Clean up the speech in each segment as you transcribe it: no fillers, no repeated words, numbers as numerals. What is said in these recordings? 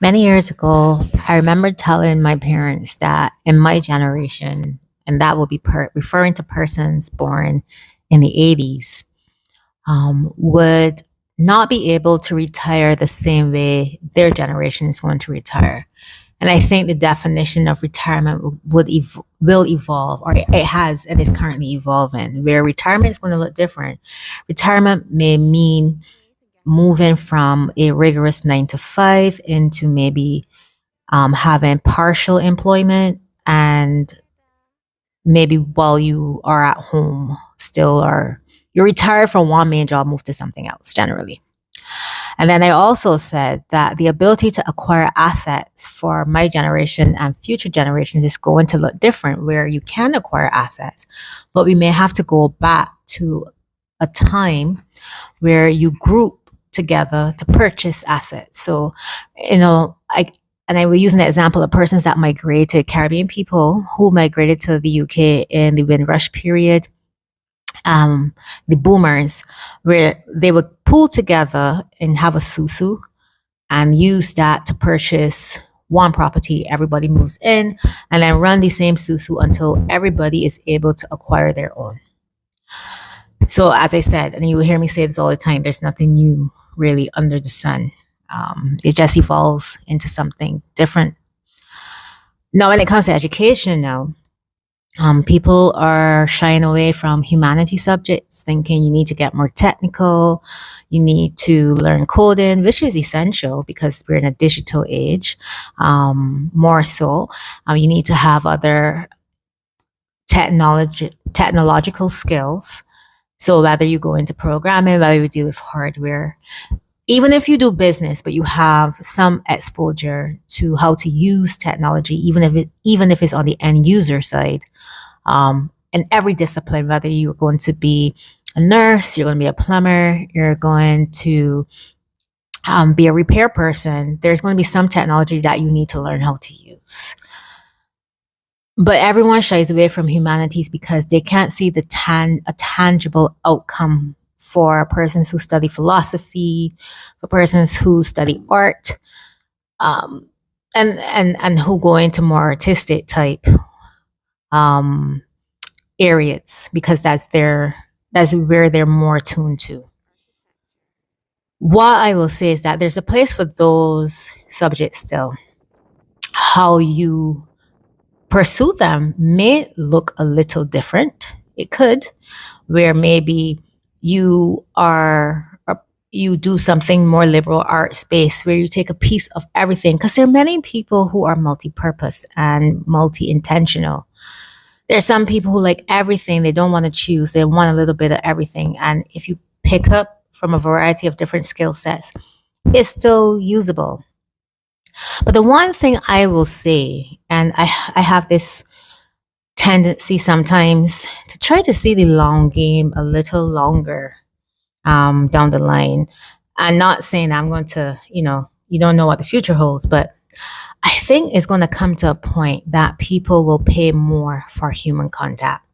Many years ago, I remember telling my parents that in my generation, and that will be referring to persons born in the 80s, would not be able to retire the same way their generation is going to retire. And I think the definition of retirement will evolve, or it has and is currently evolving, where retirement is going to look different. Retirement may mean moving from a rigorous 9 to 5 into maybe having partial employment, and maybe while you are at home still, or you're retired from one main job, move to something else generally. And then I also said that the ability to acquire assets for my generation and future generations is going to look different, where you can acquire assets, but we may have to go back to a time where you group together to purchase assets. So, I will use an example of persons that migrated, Caribbean people who migrated to the UK in the Windrush period, the boomers, where they would pull together and have a susu and use that to purchase one property. Everybody moves in and then run the same susu until everybody is able to acquire their own. So, as I said, and you will hear me say this all the time, there's nothing new really under the sun. It just evolves into something different. Now, when it comes to education, now, people are shying away from humanity subjects, thinking you need to get more technical, you need to learn coding, which is essential because we're in a digital age. More so, you need to have other technological skills. So whether you go into programming, whether you deal with hardware, even if you do business, but you have some exposure to how to use technology, even if it's on the end user side, in every discipline, whether you're going to be a nurse, you're going to be a plumber, you're going to be a repair person, there's going to be some technology that you need to learn how to use. But everyone shies away from humanities because they can't see a tangible outcome for persons who study philosophy, for persons who study art, and who go into more artistic type areas, because that's where they're more tuned to. What I will say is that there's a place for those subjects still. How you pursue them may look a little different. It could, where maybe you do something more liberal arts based, where you take a piece of everything, because there are many people who are multi-purpose and multi-intentional. There's some people who like everything. They don't want to choose. They want a little bit of everything. And if you pick up from a variety of different skill sets, it's still usable. But the one thing I will say, and I have this tendency sometimes to try to see the long game a little longer down the line. I'm not saying I'm going to, you don't know what the future holds, but I think it's going to come to a point that people will pay more for human contact.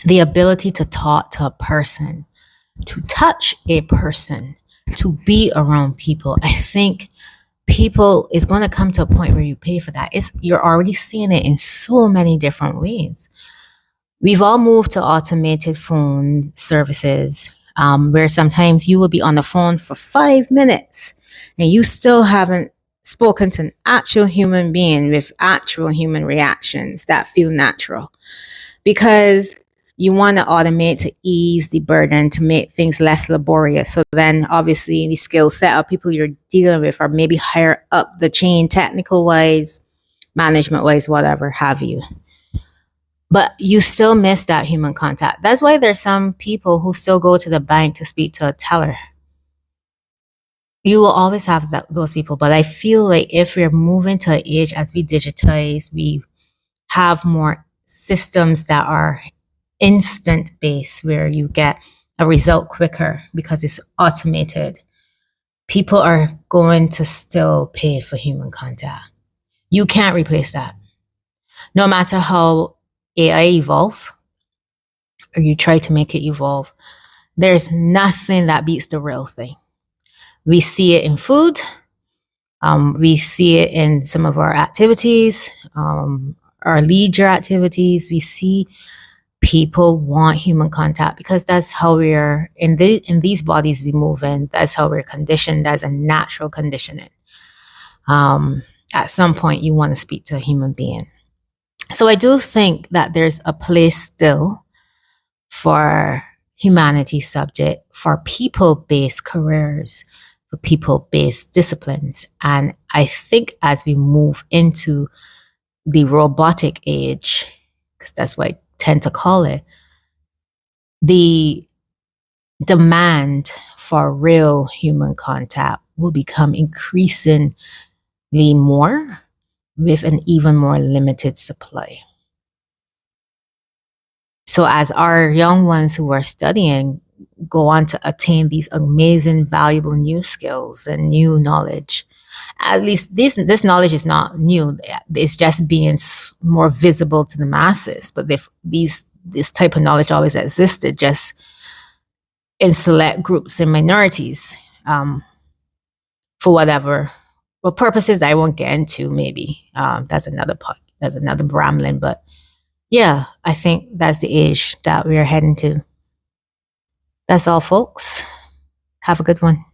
The ability to talk to a person, to touch a person, to be around people. I think people is going to come to a point where you pay for that. You're already seeing it in so many different ways. We've all moved to automated phone services, where sometimes you will be on the phone for 5 minutes and you still haven't spoken to an actual human being with actual human reactions that feel natural, because you want to automate to ease the burden, to make things less laborious. So then obviously the skill set of people you're dealing with are maybe higher up the chain, technical wise, management wise, whatever have you. But you still miss that human contact. That's why there's some people who still go to the bank to speak to a teller. You will always have those people. But I feel like if we're moving to an age as we digitize, we have more systems that are instant based, where you get a result quicker because it's automated. People are going to still pay for human contact. You can't replace that. No matter how AI evolves, or you try to make it evolve, there's nothing that beats the real thing. We see it in food. We see it in some of our activities, our leisure activities. We see people want human contact because that's how we're in these bodies we move in. That's how we're conditioned as a natural conditioning. At some point, you want to speak to a human being. So I do think that there's a place still for humanity subject, for people-based careers, for people-based disciplines. And I think as we move into the robotic age, because that's what I tend to call it, the demand for real human contact will become increasingly more with an even more limited supply. So as our young ones who are studying go on to attain these amazing, valuable new skills and new knowledge, at least this knowledge is not new. It's just being more visible to the masses. But this type of knowledge always existed, just in select groups and minorities, for whatever purposes I won't get into. Maybe that's another rambling. But yeah, I think that's the age that we're heading to. That's all, folks. Have a good one.